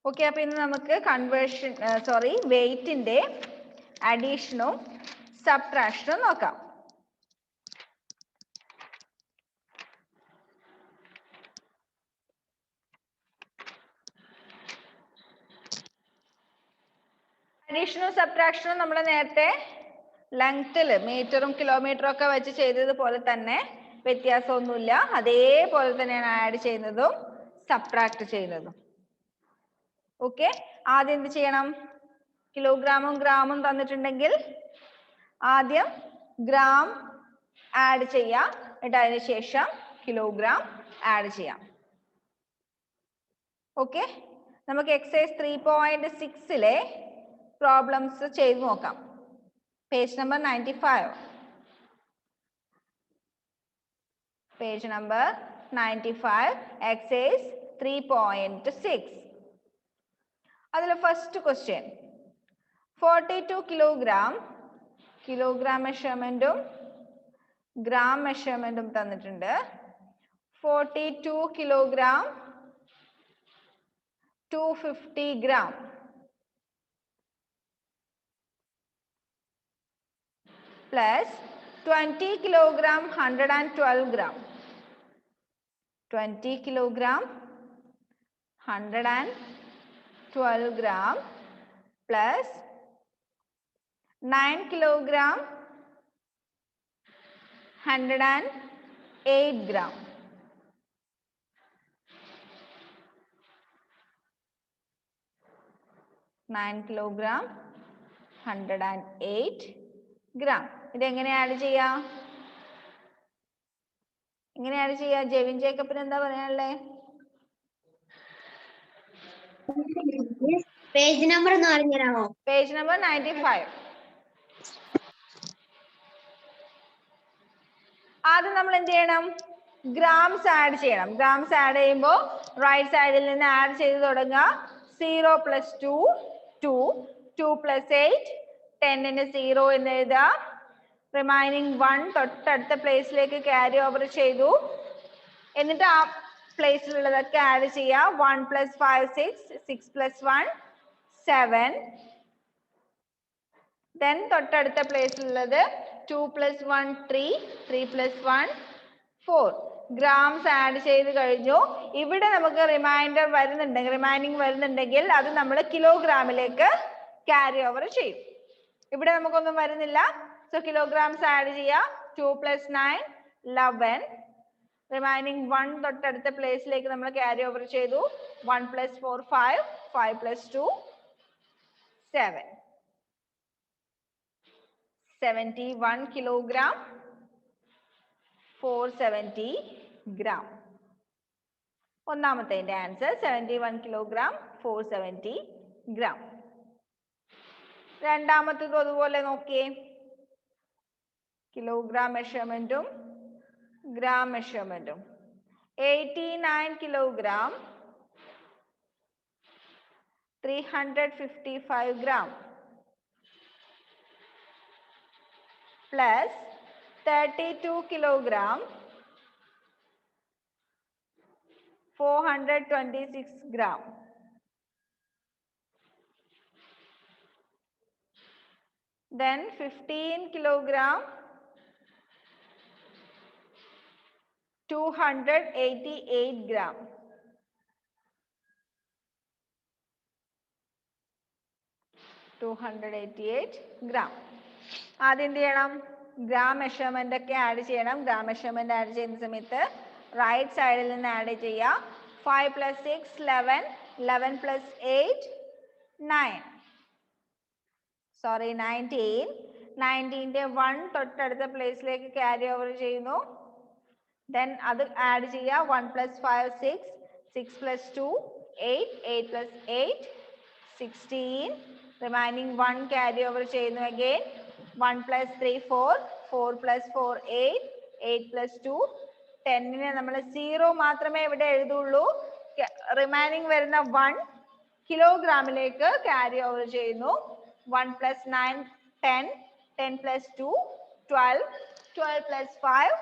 Okay, അപ്പൊ ഇന്ന് നമുക്ക് കൺവേർഷൻ വെയിറ്റിന്റെ അഡീഷനും സബ്ട്രാക്ഷനും നോക്കാം. അഡീഷനും സബ്ട്രാക്ഷനും നമ്മൾ നേരത്തെ ലെങ്ത്തിൽ മീറ്ററും കിലോമീറ്ററും ഒക്കെ വെച്ച് ചെയ്തതുപോലെ തന്നെ വ്യത്യാസമൊന്നുമില്ല. അതേപോലെ തന്നെയാണ് ആഡ് ചെയ്യുന്നതും സബ്ട്രാക്ട് ചെയ്യുന്നതും. ഓക്കെ, ആദ്യം എന്ത് ചെയ്യണം? കിലോഗ്രാമും ഗ്രാമും തന്നിട്ടുണ്ടെങ്കിൽ ആദ്യം ഗ്രാം ആഡ് ചെയ്യാം, എന്നിട്ട് അതിന് ശേഷം കിലോഗ്രാം ആഡ് ചെയ്യാം. ഓക്കെ, നമുക്ക് എക്സസൈസ് 3.6 പ്രോബ്ലംസ് ചെയ്ത് നോക്കാം. Page number 95. Page number 95, exercise 3.6. അതിൽ ഫസ്റ്റ് ക്വസ്റ്റ്യൻ 42 കിലോഗ്രാം, കിലോഗ്രാം മെഷർമെന്റും ഗ്രാം മെഷർമെന്റും തന്നിട്ടുണ്ട്. 42 kilogram 250 gram plus 20 kilogram 112 gram. 20 kilogram 112 gram plus 9 kilogram 108 gram. kilogram 108 gram. ഇതെങ്ങനെ ആഡ് ചെയ്യാം? എങ്ങനെ ആഡ് ചെയ്യാം? ജെവിൻ ജേക്കബിന് എന്താ പറയാനുള്ളേ? പേജ് നമ്പർ ഒന്ന് പറഞ്ഞുതരാമോ? Page number 95. ആദ്യം നമ്മൾ എന്ത് ചെയ്യണം? ഗ്രാംസ് ആഡ് ചെയ്യണം. ഗ്രാംസ് ആഡ് ചെയ്യുമ്പോൾ റൈറ്റ് സൈഡിൽ നിന്ന് ആഡ് ചെയ്ത് തുടങ്ങുക. 0 + 2 2, 2 + 8 10ന് 0 എന്ന് എഴുതുക. റിമൈനിങ് 1 തൊട്ടടുത്ത പ്ലേസിലേക്ക് ക്യാരി ഓവർ ചെയ്തു. എന്നിട്ട് ആ പ്ലേസിലുള്ളതൊക്കെ ആഡ് ചെയ്യുക. 1 + 5 6, 6 + 1 7. ദെൻ തൊട്ടടുത്ത പ്ലേസിലുള്ളത് 2 + 1 3, 3 + 1 4. ഗ്രാംസ് ആഡ് ചെയ്ത് കഴിഞ്ഞു. ഇവിടെ നമുക്ക് റിമൈനിങ് വരുന്നുണ്ടെങ്കിൽ അത് നമ്മൾ കിലോഗ്രാമിലേക്ക് ക്യാരി ഓവർ ചെയ്യും. ഇവിടെ നമുക്കൊന്നും വരുന്നില്ല. സോ കിലോഗ്രാംസ് ആഡ് ചെയ്യാം. 2 + 9 11. റിമൈനിങ് 1 തൊട്ടടുത്ത പ്ലേസിലേക്ക് നമ്മൾ ക്യാരി ഓവർ ചെയ്തു. 1 + 4 5, 5 + 2 7. 71 kilogram 470 gram. ഒന്നാമത്തേന്റെ ആൻസർ 71 kilogram 470 gram. രണ്ടാമത്തേത് അതുപോലെ നോക്കിയേ. കിലോഗ്രാം മെഷർമെന്റും ഗ്രാം മെഷർമെന്റും. 89 kilogram 355 gram plus 32 kilogram 426 gram. Then 15 kilogram 288 gram. ആദ്യം എന്ത് ചെയ്യണം? ഗ്രാം മെഷർമെന്റ് ഒക്കെ ആഡ് ചെയ്യണം. ഗ്രാം മെഷർമെന്റ് ആഡ് ചെയ്യുന്ന സമയത്ത് റൈറ്റ് സൈഡിൽ നിന്ന് ആഡ് ചെയ്യുക. 5 + 6 11, 11 + 8 9. 19. 19ന്റെ 1 തൊട്ടടുത്ത പ്ലേസിലേക്ക് ക്യാരി ഓവർ ചെയ്യുന്നു. ദെൻ അത് ആഡ് ചെയ്യുക. 1 + 5 6, 6 + 2 8, 8 + 8 16. റിമൈനിങ് 1 ക്യാരി ഓവർ ചെയ്യുന്നു. അഗെയിൻ 1 + 3 4, 4 + 4 8, 8 + 2 10ന് നമ്മൾ 0 മാത്രമേ ഇവിടെ എഴുതുള്ളൂ. റിമൈനിങ് വരുന്ന 1 കിലോഗ്രാമിലേക്ക് ക്യാരി ഓവർ ചെയ്യുന്നു. 1 + 9 10, 10 + 2 12, 12 + 5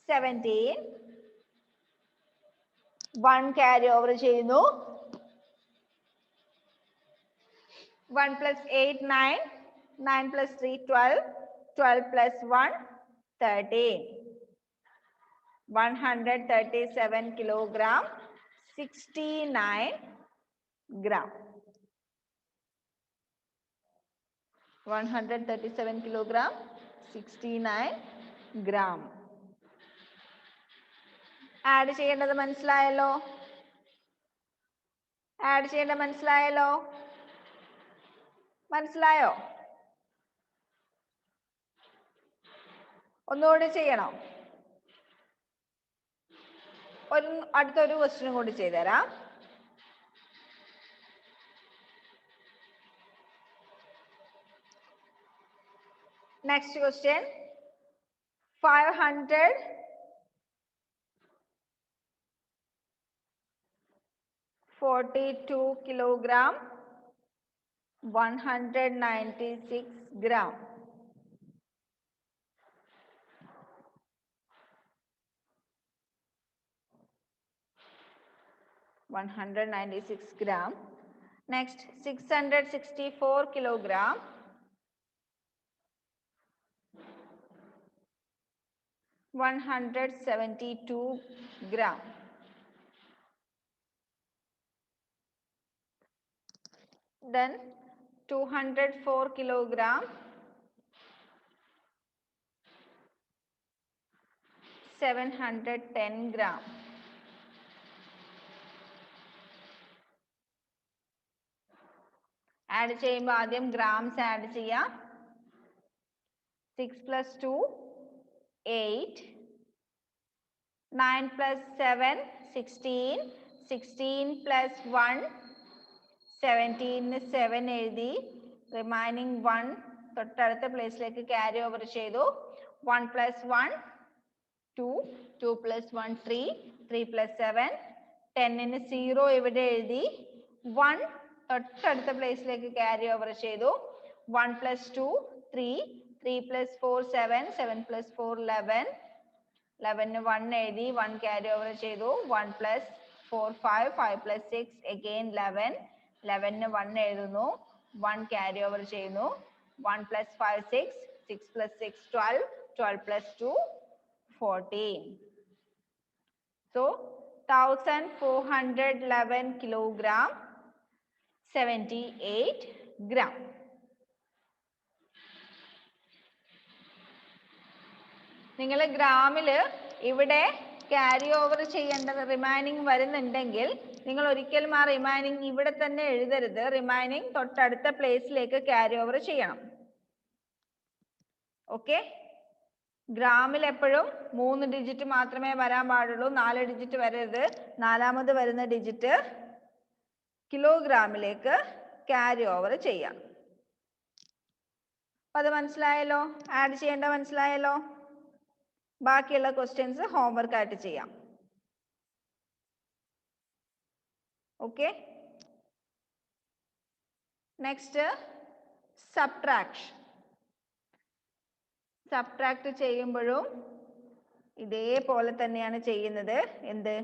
17. 1 ക്യാരി ഓവർ ചെയ്യുന്നു. 1 plus 8, 9. 9 plus 3, 12. 12 plus 1, 13. 137 kilogram, 69 gram. 137 kilogram, 69 gram. Add ചെയ്യേണ്ടത് മനസ്സിലായല്ലോ? ആഡ് ചെയ്യേണ്ടത് മനസ്സിലായല്ലോ? മനസ്സിലായോ? ഒന്നുകൂടി ചെയ്യണോ? അടുത്തൊരു ക്വസ്റ്റ്യനും കൂടി ചെയ്തുതരാം. Next question. 542 kilogram, 196 gram. 196 gram. Next, 664 kilogram, 172 gram. Then 204 kilogram, 710 gram. Add ചെയ്യുമ്പോൾ ആദ്യം ഗ്രാംസ് ആഡ് ചെയ്യാം. 6 plus 2, 8. 9 plus 7, 16. 16 plus 1, 17. 7 എഴുതി. റിമൈനിങ് 1 തൊട്ടടുത്ത പ്ലേസിലേക്ക് ക്യാരി ഓവർ ചെയ്തു. 1 plus 1, 2. 2 plus 1, 3. 3 plus 7. 10 0 ഇവിടെ എഴുതി. 1 തൊട്ടടുത്ത പ്ലേസിലേക്ക് ക്യാരി ഓവർ ചെയ്തു. 1 plus 2, 3. 3 plus 4, 7. 7 plus 4, 11. 11 1 എഴുതി. 1 ക്യാരി ഓവർ ചെയ്തു. 1 plus 4, 5. 5 plus 6, again 11. 11 1 എഴുതുന്നു. 1 ക്യാരി ഓവർ ചെയ്യുന്നു. 1 plus 5, 6. 6 plus 6, 12. 12 plus 2, 14. So 1411 kilogram, 78 gram. നിങ്ങൾ ഗ്രാമില് ഇവിടെ ക്യാരി ഓവർ ചെയ്യേണ്ടത് റിമൈനിങ് വരുന്നുണ്ടെങ്കിൽ നിങ്ങൾ ഒരിക്കലും ആ റിമൈനിങ് ഇവിടെ തന്നെ എഴുതരുത്. റിമൈനിങ് തൊട്ടടുത്ത പ്ലേസിലേക്ക് ക്യാരി ഓവർ ചെയ്യണം. ഓക്കെ? ഗ്രാമിൽ എപ്പോഴും 3 ഡിജിറ്റ് മാത്രമേ വരാൻ പാടുള്ളൂ. 4 ഡിജിറ്റ് വരരുത്. നാലാമത് വരുന്ന ഡിജിറ്റ് കിലോഗ്രാമിലേക്ക് ക്യാരി ഓവർ ചെയ്യാം. അപ്പൊ അത് മനസ്സിലായല്ലോ? ആഡ് ചെയ്യേണ്ട മനസ്സിലായല്ലോ? ബാക്കിയുള്ള ക്വസ്റ്റ്യൻസ് ഹോംവർക്ക് ആയിട്ട് ചെയ്യാം. ഓക്കെ? Next subtraction. സബ്ട്രാക്ട് ചെയ്യുമ്പോഴും ഇതേപോലെ തന്നെയാണ് ചെയ്യുന്നത്. എന്ത്?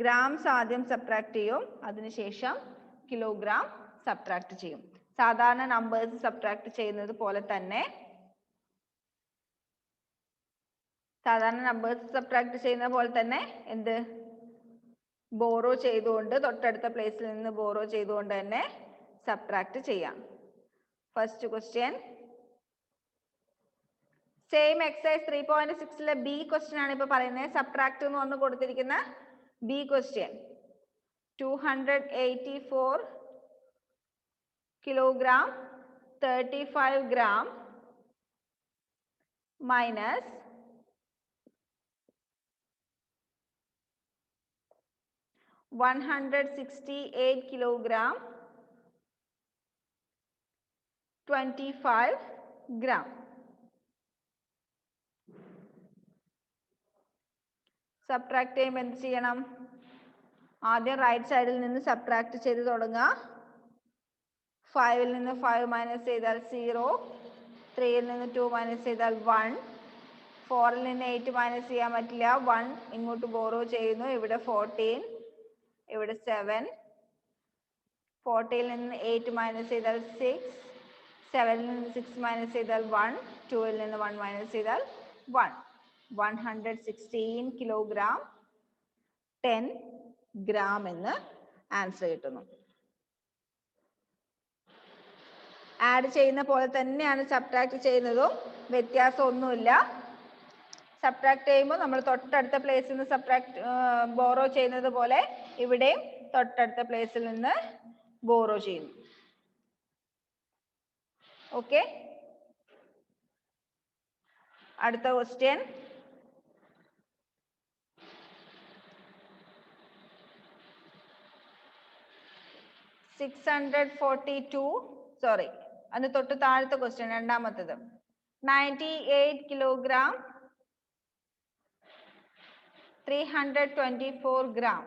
ഗ്രാംസ് ആദ്യം സബ്ട്രാക്ട് ചെയ്യും, അതിനുശേഷം കിലോഗ്രാം സബ്ട്രാക്ട് ചെയ്യും. സാധാരണ നമ്പേഴ്സ് സബ്ട്രാക്ട് ചെയ്യുന്നത് പോലെ തന്നെ എന്ത്? ബോറോ ചെയ്തുകൊണ്ട് തൊട്ടടുത്ത പ്ലേസിൽ നിന്ന് ബോറോ ചെയ്തുകൊണ്ട് തന്നെ സബ്ട്രാക്ട് ചെയ്യാം. First question same exercise 3.6 B question ആണ് ഇപ്പൊ പറയുന്നത്. സബ്ട്രാക്ട് എന്ന് വന്ന് കൊടുത്തിരിക്കുന്ന B question 284 kilogram 35 gram minus 168 kilogram 25 gram. Subtract ചെയ്യുമ്പോൾ എന്ത് ചെയ്യണം? ആദ്യം റൈറ്റ് സൈഡിൽ നിന്ന് സബ്ട്രാക്ട് ചെയ്ത് തുടങ്ങുക. 5ൽ നിന്ന് 5 മൈനസ് ചെയ്താൽ 0. 3ൽ നിന്ന് 2 മൈനസ് ചെയ്താൽ 1. 4ൽ നിന്ന് 8 മൈനസ് ചെയ്യാൻ പറ്റില്ല. 1 ഇങ്ങോട്ട് ബോറോ ചെയ്യുന്നു. ഇവിടെ 14, ഇവിടെ 7, 40-ൽ നിന്ന് 8 മൈനസ് ചെയ്താൽ 6, 7-ൽ നിന്ന് 6 മൈനസ് ചെയ്താൽ 1, 2-ൽ നിന്ന് 1 മൈനസ് ചെയ്താൽ 1. 116 കിലോഗ്രാം 10 ഗ്രാം എന്ന് ആൻസർ കിട്ടുന്നു. ആഡ് ചെയ്യുന്ന പോലെ തന്നെയാണ് സബ്ട്രാക്ട് ചെയ്യുന്നതും, വ്യത്യാസമൊന്നുമില്ല. സബ്ട്രാക്ട് ചെയ്യുമ്പോൾ നമ്മൾ തൊട്ടടുത്ത പ്ലേസിൽ നിന്ന് ബോറോ ചെയ്യുന്നത് പോലെ ഇവിടെയും തൊട്ടടുത്ത പ്ലേസിൽ നിന്ന് ബോറോ ചെയ്യുന്നു. ഓക്കെ, അടുത്ത ക്വസ്റ്റ്യൻ. സോറി, അതിന് തൊട്ട് താഴത്തെ ക്വസ്റ്റ്യൻ, രണ്ടാമത്തത്. 98 kilogram 324 gram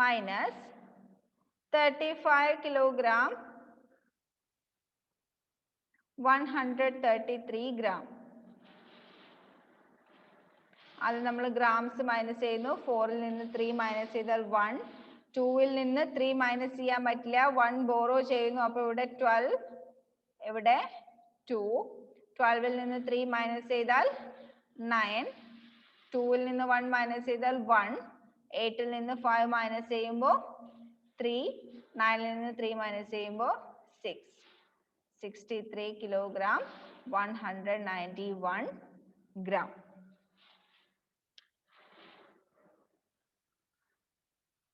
minus 35 kilogram 133 gram. അത് നമ്മൾ ഗ്രാംസ് മൈനസ് ചെയ്യുന്നു. 4-ൽ നിന്ന് 3 മൈനസ് ചെയ്താൽ 1, 2-ൽ നിന്ന് 3 മൈനസ് ചെയ്യാൻ പറ്റില്ല, 1 ബോറോ ചെയ്യുന്നു. അപ്പോൾ ഇവിടെ 12, ഇവിടെ 2, 12-ൽ നിന്ന് 3 മൈനസ് ചെയ്താൽ 9, 2-ൽ നിന്ന് 1 മൈനസ് ചെയ്താൽ 1, 8-ൽ നിന്ന് 5 മൈനസ് ചെയ്യുമ്പോൾ 3, 9-ൽ നിന്ന് 3 മൈനസ് ചെയ്യുമ്പോൾ 6. 63 കിലോഗ്രാം 191 gram.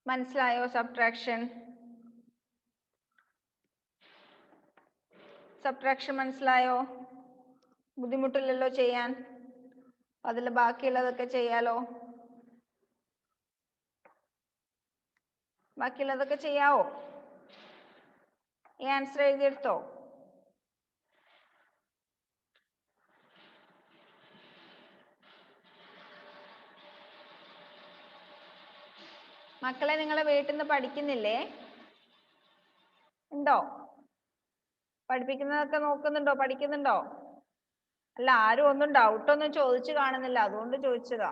മനസ്സിലായോ സബ്ട്രാക്ഷൻ? സബ്ട്രാക്ഷൻ മനസ്സിലായോ? ബുദ്ധിമുട്ടില്ലല്ലോ ചെയ്യാൻ. അതിൽ ബാക്കിയുള്ളതൊക്കെ ചെയ്യാലോ. ബാക്കിയുള്ളതൊക്കെ ചെയ്യാവോ? ഈ ആൻസർ എഴുതിയെടുത്തോ? മക്കളെ, നിങ്ങളെ വീട്ടിൽ നിന്ന് പഠിക്കുന്നില്ലേ? ഉണ്ടോ? പഠിപ്പിക്കുന്നതൊക്കെ നോക്കുന്നുണ്ടോ? പഠിക്കുന്നുണ്ടോ? അല്ല, ആരും ഒന്നും ഡൗട്ടൊന്നും ചോദിച്ചു കാണുന്നില്ല, അതുകൊണ്ട് ചോദിച്ചതാ.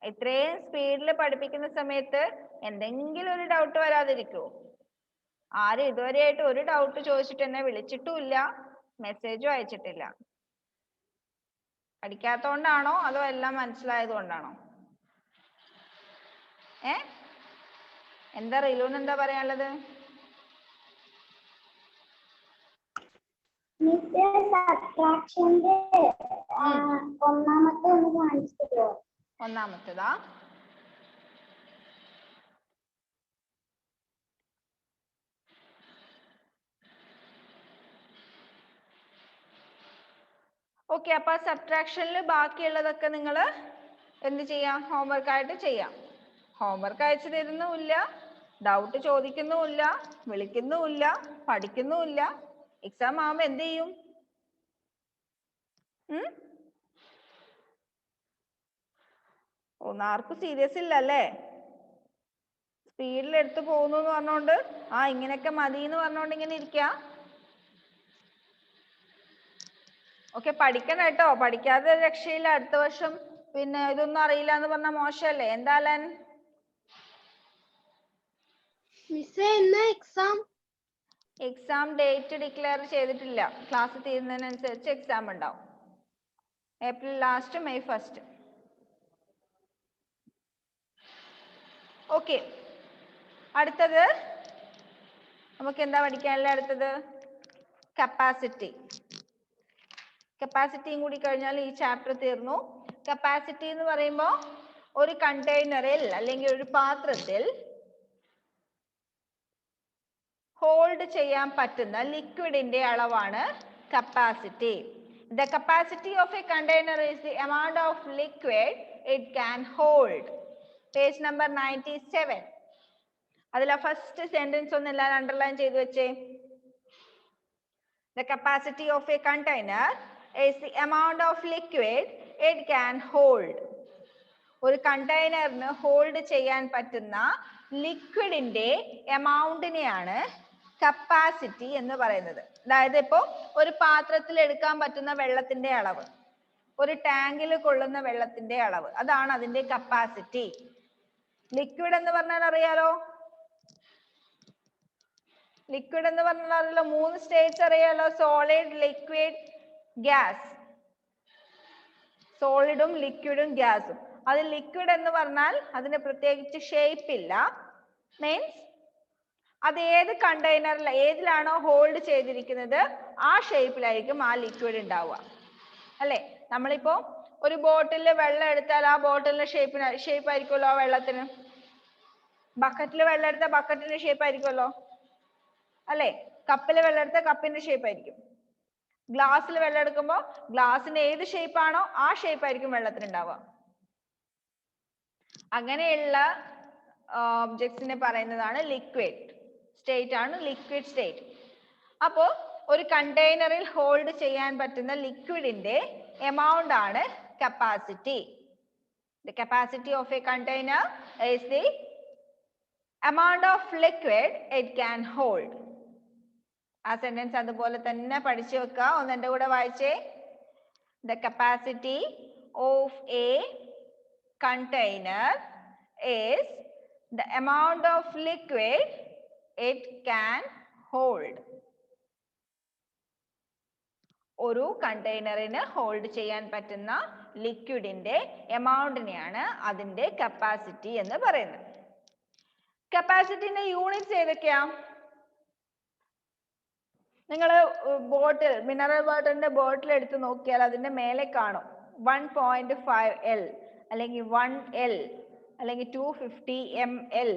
ഇത്രയും സ്പീഡിൽ പഠിപ്പിക്കുന്ന സമയത്ത് എന്തെങ്കിലും ഒരു ഡൗട്ട് വരാതിരിക്കുമോ? ആരും ഇതുവരെയായിട്ട് ഒരു ഡൗട്ട് ചോദിച്ചിട്ട് എന്നെ വിളിച്ചിട്ടുമില്ല, മെസ്സേജും അയച്ചിട്ടില്ല. പഠിക്കാത്തോണ്ടാണോ അതോ എല്ലാം മനസ്സിലായത് കൊണ്ടാണോ? എന്താ റിലൂന് എന്താ പറയാനുള്ളത്? ഒന്നാമത്തേതാ? ഓക്കെ, അപ്പൊ സബ്ട്രാക്ഷനിൽ ബാക്കിയുള്ളതൊക്കെ നിങ്ങൾ എന്ത് ചെയ്യാം? ഹോംവർക്ക് ആയിട്ട് ചെയ്യാം. ഹോംവർക്ക് അയച്ചു തരുന്നുമില്ല, ഡൗട്ട് ചോദിക്കുന്നുമില്ല, വിളിക്കുന്നുമില്ല, പഠിക്കുന്നുമില്ല. എക്സാം ആവുമ്പോ എന്ത് ചെയ്യും? ഒന്നും ആർക്കും സീരിയസ് ഇല്ല അല്ലേ? സ്പീഡിൽ എടുത്തു പോകുന്നു എന്ന് പറഞ്ഞോണ്ട് ഇങ്ങനെയൊക്കെ മതി എന്ന് പറഞ്ഞോണ്ട് ഇങ്ങനെ ഇരിക്കുക. ഓക്കെ, പഠിക്കണം കേട്ടോ. പഠിക്കാതെ രക്ഷയില്ല. അടുത്ത വർഷം പിന്നെ ഇതൊന്നും അറിയില്ല എന്ന് പറഞ്ഞാൽ മോശമല്ലേ? എന്തായാലും എക്സാം ഡേറ്റ് ഡിക്ലെയർ ചെയ്തിട്ടില്ല. ക്ലാസ് തീരുന്നതിനനുസരിച്ച് എക്സാം ഉണ്ടാവും. April last, May 1. ഓക്കെ, അടുത്തത് നമുക്ക് എന്താ പഠിക്കാനുള്ള? അടുത്തത് കപ്പാസിറ്റി. കപ്പാസിറ്റിയും കൂടി കഴിഞ്ഞാൽ ഈ ചാപ്റ്റർ തീർന്നു. കപ്പാസിറ്റി എന്ന് പറയുമ്പോൾ ഒരു കണ്ടെയ്നറിൽ അല്ലെങ്കിൽ ഒരു പാത്രത്തിൽ ഹോൾഡ് ചെയ്യാൻ പറ്റുന്ന ലിക്വിഡിന്റെ അളവാണ് capacity. The capacity of a container is the amount of liquid it can hold. Page number 97. അതിലെ ഫസ്റ്റ് സെന്റൻസ് ഒന്ന് എല്ലാവരും അണ്ടർലൈൻ ചെയ്തു വെച്ചേ. The capacity of a container is the amount of liquid it can hold. ഒരു കണ്ടെയ്നറിന് hold ചെയ്യാൻ പറ്റുന്ന ലിക്വിഡിന്റെ എമൗണ്ടിനെയാണ് capacity എന്ന് പറയുന്നത്. അതായത് ഇപ്പോ ഒരു പാത്രത്തിൽ എടുക്കാൻ പറ്റുന്ന വെള്ളത്തിന്റെ അളവ്, ഒരു ടാങ്കിൽ കൊള്ളുന്ന വെള്ളത്തിന്റെ അളവ്, അതാണ് അതിന്റെ കപ്പാസിറ്റി. ലിക്വിഡ് എന്ന് പറഞ്ഞാൽ അറിയാലോ, ലിക്വിഡ് എന്ന് പറഞ്ഞാൽ അറിയാലോ, 3 സ്റ്റേറ്റ്സ് അറിയാലോ, സോളിഡ്, ലിക്വിഡ്, ഗ്യാസ്. സോളിഡും ലിക്വിഡും ഗ്യാസും. അത് ലിക്വിഡ് എന്ന് പറഞ്ഞാൽ അതിന് പ്രത്യേകിച്ച് ഷേപ്പ് ഇല്ല. മീൻസ് അത് ഏത് കണ്ടെയ്നറിൽ ഏതിലാണോ ഹോൾഡ് ചെയ്തിരിക്കുന്നത് ആ ഷേപ്പിലായിരിക്കും ആ ലിക്വിഡ് ഉണ്ടാവുക അല്ലേ. നമ്മളിപ്പോ ഒരു ബോട്ടിലിൽ വെള്ളം എടുത്താൽ ആ ബോട്ടിലിന്റെ ഷേപ്പ് ആയിരിക്കുമല്ലോ ആ വെള്ളത്തിന്. ബക്കറ്റിൽ വെള്ളം എടുത്താൽ ബക്കറ്റിന്റെ ഷേപ്പ് ആയിരിക്കുമല്ലോ അല്ലേ. കപ്പിൽ വെള്ളം എടുത്താൽ കപ്പിന്റെ ഷേപ്പ് ആയിരിക്കും. ഗ്ലാസ്സിൽ വെള്ളം എടുക്കുമ്പോൾ ഗ്ലാസിന്റെ ഏത് ഷേപ്പ് ആണോ ആ ഷേപ്പ് ആയിരിക്കും വെള്ളത്തിന് ഉണ്ടാവുക. അങ്ങനെയുള്ള ഒബ്ജക്ട്സിനെ പറയുന്നതാണ് ലിക്വിഡ് സ്റ്റേറ്റ് ആണ് ലിക്വിഡ് സ്റ്റേറ്റ്. അപ്പോൾ ഒരു കണ്ടെയ്നറിൽ ഹോൾഡ് ചെയ്യാൻ പറ്റുന്ന ലിക്വിഡിന്റെ എമൗണ്ട് ആണ് capacity. The capacity of a container is the amount of liquid it can hold. ആ സെന്റൻസ് അതുപോലെ തന്നെ പഠിച്ചു വെക്കുക. ഒന്ന് എൻ്റെ കൂടെ വായിച്ചേ. The capacity of a container is the amount of liquid it can hold. ഒരു കണ്ടെയ്നറിന് ഹോൾഡ് ചെയ്യാൻ പറ്റുന്ന ലിക്വിഡിന്റെ എമൗണ്ടിനെയാണ് അതിന്റെ കപ്പാസിറ്റി എന്ന് പറയുന്നത്. കപ്പാസിറ്റിന്റെ യൂണിറ്റ്സ് ഏതൊക്കെയാ? നിങ്ങൾ ബോട്ടിൽ മിനറൽ വാട്ടറിന്റെ ബോട്ടിൽ എടുത്ത് നോക്കിയാൽ അതിന്റെ മേലെ കാണും 1.5 L അല്ലെങ്കിൽ 1 L അല്ലെങ്കിൽ 250 ml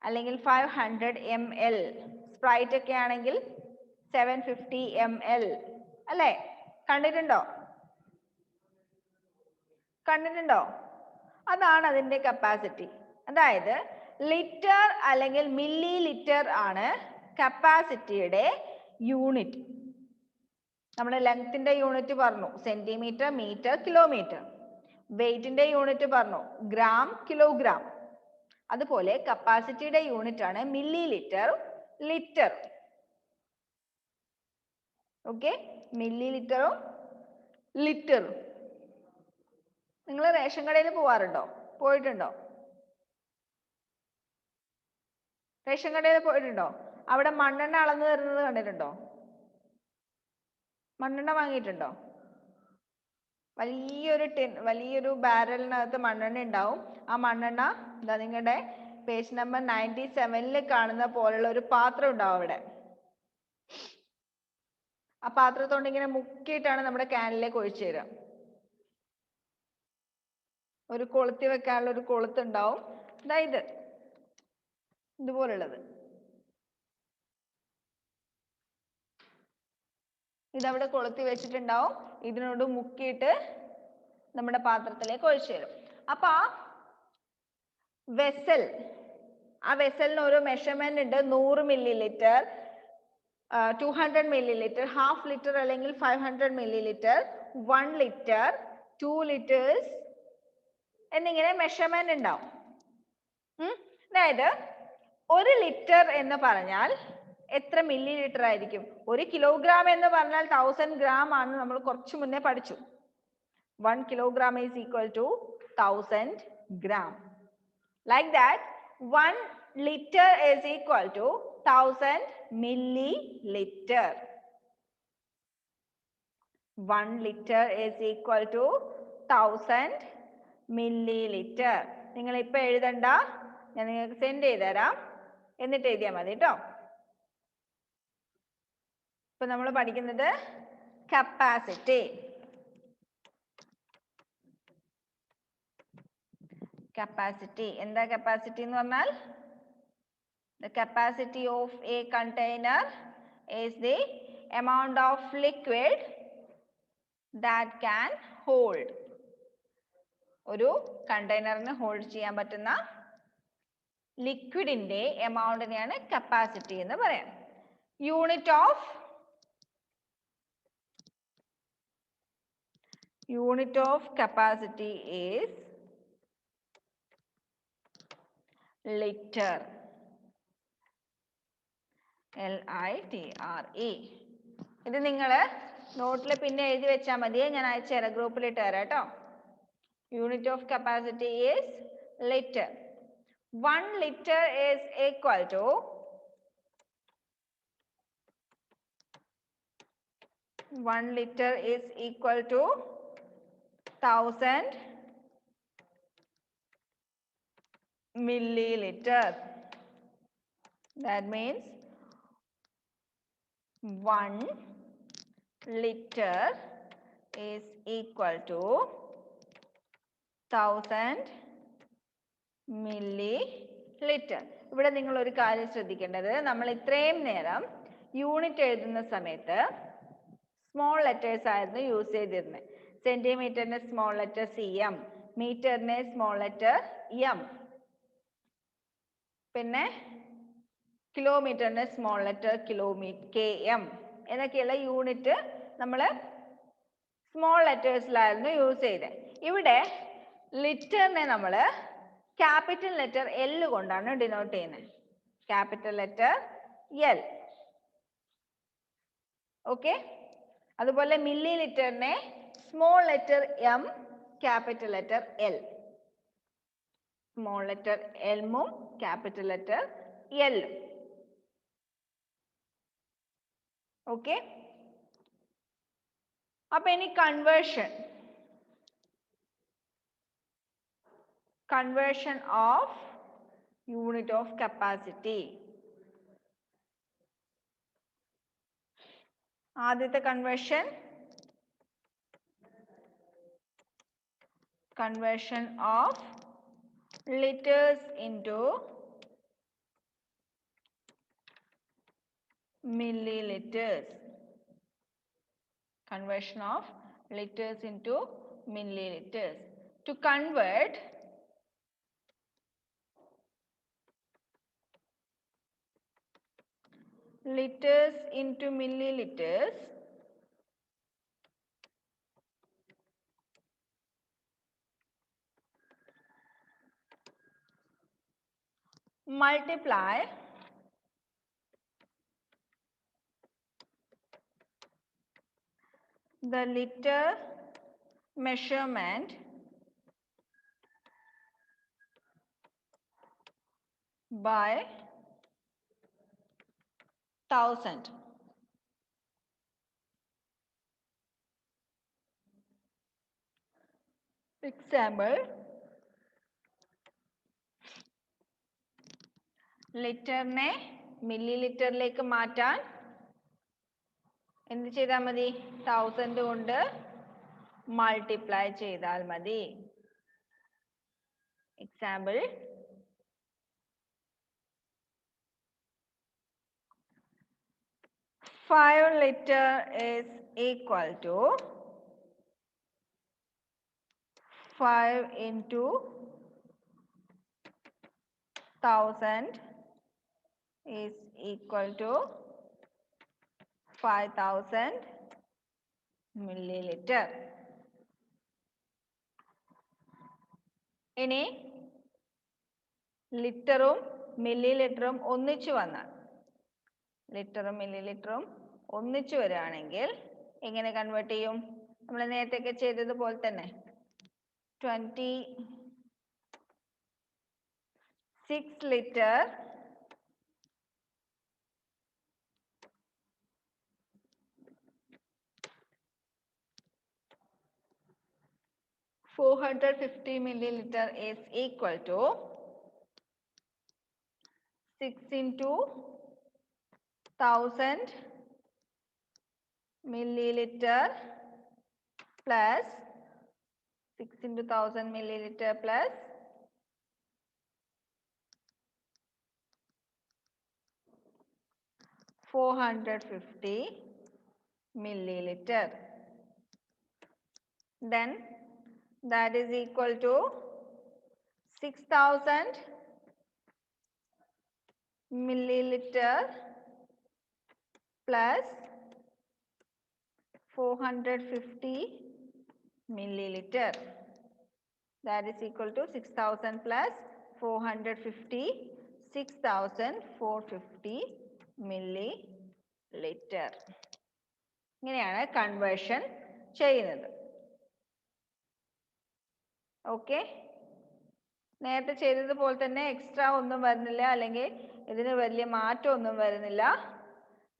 അല്ലെങ്കിൽ 500 ml. സ്പ്രൈറ്റ് ഒക്കെ ആണെങ്കിൽ 750 ml അല്ലേ. കണ്ടിട്ടുണ്ടോ? അതാണ് അതിന്റെ കപ്പാസിറ്റി. അതായത് ലിറ്റർ അല്ലെങ്കിൽ മില്ലി ലിറ്റർ ആണ് കപ്പാസിറ്റിയുടെ യൂണിറ്റ്. നമ്മൾ ലെങ്ത്തിന്റെ യൂണിറ്റ് പറഞ്ഞു സെന്റിമീറ്റർ, മീറ്റർ, കിലോമീറ്റർ. വെയിറ്റിന്റെ യൂണിറ്റ് പറഞ്ഞു ഗ്രാം, കിലോഗ്രാം. അതുപോലെ കപ്പാസിറ്റിയുടെ യൂണിറ്റ് ആണ് മില്ലി ലിറ്റർ, ലിറ്റർ. ഓക്കെ, മില്ലി ലിറ്ററും ലിറ്ററും. നിങ്ങൾ റേഷൻ കടയിൽ പോയിട്ടുണ്ടോ? റേഷൻ കടയിൽ പോയിട്ടുണ്ടോ? അവിടെ മണ്ണെണ്ണ അളന്നു തരുന്നത് കണ്ടിട്ടുണ്ടോ? മണ്ണെണ്ണ വാങ്ങിയിട്ടുണ്ടോ? വലിയൊരു ബാരലിനകത്ത് മണ്ണെണ്ണ ഉണ്ടാവും. ആ മണ്ണെണ്ണ എന്താ നിങ്ങളുടെ പേജ് നമ്പർ 97 കാണുന്ന പോലുള്ള ഒരു പാത്രം ഉണ്ടാവും അവിടെ. ആ പാത്രത്തോണ്ട് ഇങ്ങനെ മുക്കിയിട്ടാണ് നമ്മുടെ ക്യാനിലേക്ക് ഒഴിച്ചു തരിക. ഒരു കൊളുത്തി വെക്കാനുള്ള ഒരു കൊളുത്തുണ്ടാവും. ഇതാ ഇതുപോലുള്ളത്. ഇതവിടെ കൊളുത്തി വെച്ചിട്ടുണ്ടാവും. ഇതിനോട് മുക്കിയിട്ട് നമ്മുടെ പാത്രത്തിലേക്ക് ഒഴിച്ചു തരും. അപ്പൊ ആ വെസലിന് ഓരോ മെഷർമെന്റ് ഉണ്ട്. 100 milli litre, 200 milli litre, half litre അല്ലെങ്കിൽ 500 മില്ലി ലിറ്റർ, 1 ലിറ്റർ, 2 ലിറ്റേഴ്സ് എന്നിങ്ങനെ മെഷർമെന്റ് ഉണ്ടാവും. അതായത് 1 ലിറ്റർ എന്ന് പറഞ്ഞാൽ എത്ര മില്ലി ലിറ്റർ ആയിരിക്കും? 1 കിലോഗ്രാം എന്ന് പറഞ്ഞാൽ 1000 ഗ്രാം ആണ്. നമ്മൾ കുറച്ചു മുന്നേ പഠിച്ചു. 1 kilogram is equal to 1000 gram. Like that, 1 liter is equal to 1000 milliliter. 1 liter is equal to 1000 milliliter. നിങ്ങൾ ഇപ്പൊ എഴുതണ്ട, ഞാൻ നിങ്ങൾക്ക് സെൻഡ് ചെയ്ത് തരാം, എന്നിട്ട് എഴുതിയാൽ മതി കേട്ടോ. ഇപ്പൊ നമ്മൾ പഠിക്കുന്നത് കപ്പാസിറ്റി. Capacity. എന്താ capacity എന്ന് പറഞ്ഞാൽ? The capacity of a container is the amount of liquid that can hold. ഒരു കണ്ടെയ്നറിന് ഹോൾഡ് ചെയ്യാൻ പറ്റുന്ന ലിക്വിഡിന്റെ എമൗണ്ടിനെയാണ് കപ്പാസിറ്റി എന്ന് പറയാം. Unit of capacity is liter. LITRE. ഇത് നിങ്ങൾ നോട്ടിൽ പിന്നെ എഴുതി വെച്ചാൽ മതി. ഞാൻ അയച്ചുതരാം, ഗ്രൂപ്പിൽ ഇട്ട് തരാം കേട്ടോ. Unit of capacity is liter. 1 liter is equal to 1000 milliliter. That means 1 liter is equal to 1000 milliliter. ഇവിടെ നിങ്ങൾ ഒരു കാര്യം ശ്രദ്ധിക്കേണ്ടത്, നമ്മൾ ഇത്രയും നേരം യൂണിറ്റ് എഴുതുന്ന സമയത്ത് സ്മോൾ ലെറ്റേഴ്സ് ആയിരുന്നു യൂസ് ചെയ്തിരുന്നത്. സെന്റിമീറ്ററിന് സ്മോൾ ലെറ്റർ CM, മീറ്ററിന് സ്മോൾ ലെറ്റർ M, പിന്നെ കിലോമീറ്ററിന് സ്മോൾ ലെറ്റർ KM എന്നൊക്കെയുള്ള യൂണിറ്റ് നമ്മൾ സ്മോൾ ലെറ്റേഴ്സിലായിരുന്നു യൂസ് ചെയ്തത്. ഇവിടെ ലിറ്ററിനെ നമ്മൾ ക്യാപിറ്റൽ ലെറ്റർ L കൊണ്ടാണ് ഡിനോട്ട് ചെയ്യുന്നത്. Capital letter L. ഓക്കെ. അതുപോലെ മില്ലി ലിറ്ററിനെ small letter M, capital letter L. Small letter M ഉം ക്യാപിറ്റൽ ലെറ്റർ L. ഓക്കെ. അപ്പൊ ഇനി conversion of unit of capacity. ആദ്യത്തെ conversion of liters into milliliters. Conversion of liters into milliliters. To convert liters into milliliters, multiply the liter measurement by 1000. Example, ലിറ്ററിനെ milli ലിറ്ററിലേക്ക് മാറ്റാൻ എന്ത് ചെയ്താൽ മതി? 1000 കൊണ്ട് multiply ചെയ്താൽ മതി. Example, 5 liter is equal to 5 into 1000 is equal to 5000 milliliter. ഇനി ലിറ്ററും milli ലിറ്ററും ഒന്നിച്ചു വന്നാൽ, ലിറ്ററും മില്ലി ലിറ്ററും ഒന്നിച്ചു വരികയാണെങ്കിൽ എങ്ങനെ കൺവേർട്ട് ചെയ്യും? നമ്മൾ നേരത്തെ ചെയ്തതുപോലെ തന്നെ 26 liter (450 milliliter) is equal to 6 into 1000 milliliter plus 6 into 1000 milliliter plus 450 milliliter. Then that is equal to 6000 milliliter plus 450 milliliter. That is equal to 6000 plus 450, 6450 milliliter. ഇങ്ങനെയാണ് കൺവേർഷൻ ചെയ്യുന്നത്. ഓക്കെ. നേരത്തെ ചെയ്തതുപോലെ തന്നെ എക്സ്ട്രാ ഒന്നും വരുന്നില്ല, അല്ലെങ്കിൽ ഇതിന് വലിയ മാറ്റമൊന്നും വരുന്നില്ല.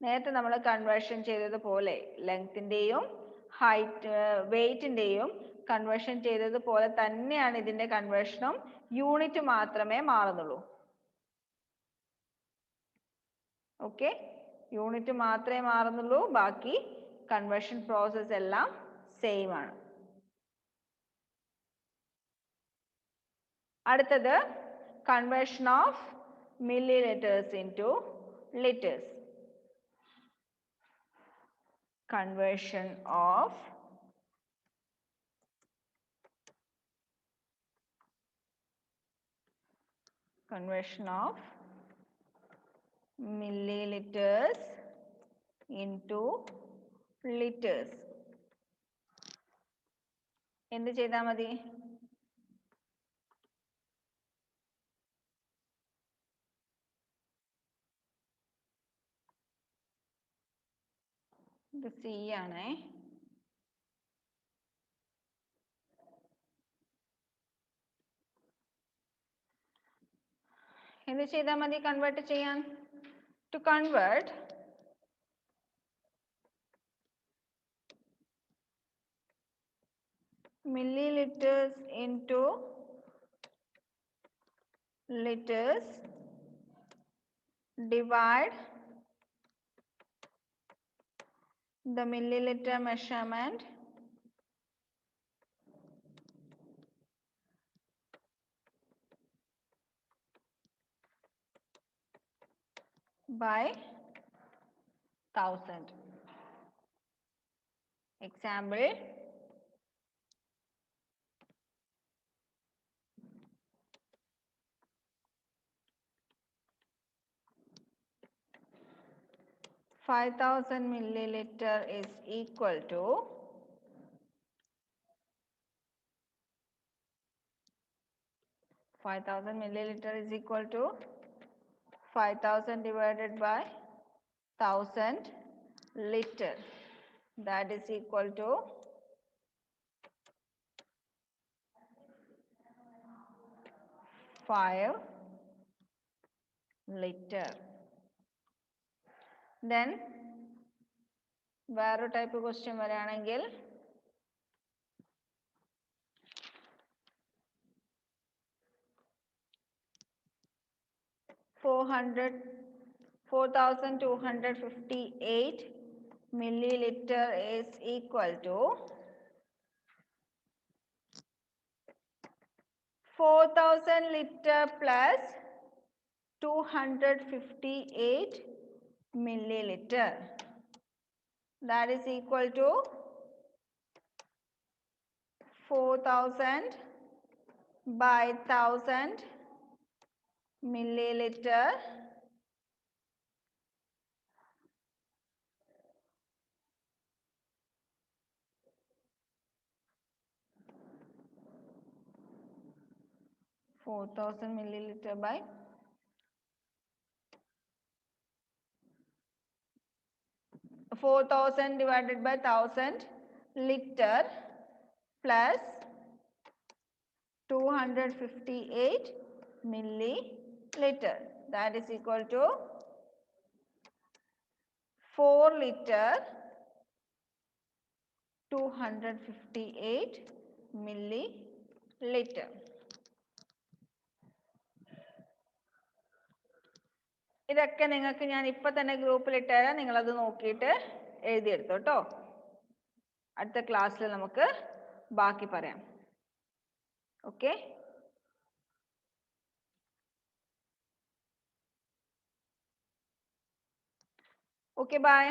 നേരത്തെ നമ്മൾ കൺവേർഷൻ ചെയ്തതുപോലെ ലെങ്ത്തിൻ്റെയും വെയിറ്റിൻ്റെയും കൺവേർഷൻ ചെയ്തതുപോലെ തന്നെയാണ് ഇതിൻ്റെ കൺവേർഷനും. യൂണിറ്റ് മാത്രമേ മാറുന്നുള്ളൂ. ഓക്കെ, യൂണിറ്റ് മാത്രമേ മാറുന്നുള്ളൂ, ബാക്കി കൺവേർഷൻ പ്രോസസ് എല്ലാം സെയിം ആണ്. അടുത്തത് conversion of milli litres into litres. Conversion of milliliters into liters. എന്ത് ചെയ്താൽ മതി? ഇത് സി ആണേ. എന്ത് ചെയ്താൽ മതി കൺവേർട്ട് ചെയ്യാൻ? To convert milliliters into liters, divide the milliliter measurement by 1000. Example, five thousand milliliter is equal to 5,000 milliliter is equal to 5,000 divided by 1,000 liter. That is equal to 5 liter. Then വേറൊരു type question വരികയാണെങ്കിൽ four thousand 258 milliliter is equal to 4,000 liter plus 258 milliliter. That is equal to 4,000 by 1,000 milliliter milliliter by 4,000 divided by 1,000 liter plus 258 milliliter. That is equal to 4 liter 258 milliliter. ഇതൊക്കെ നിങ്ങൾക്ക് ഞാൻ ഇപ്പൊ തന്നെ ഗ്രൂപ്പിൽ ഇട്ടുതരാം, നിങ്ങളത് നോക്കിയിട്ട് എഴുതിയെടുത്തോ കേട്ടോ. അടുത്ത ക്ലാസ്സിൽ നമുക്ക് ബാക്കി പറയാം. Okay, okay, by.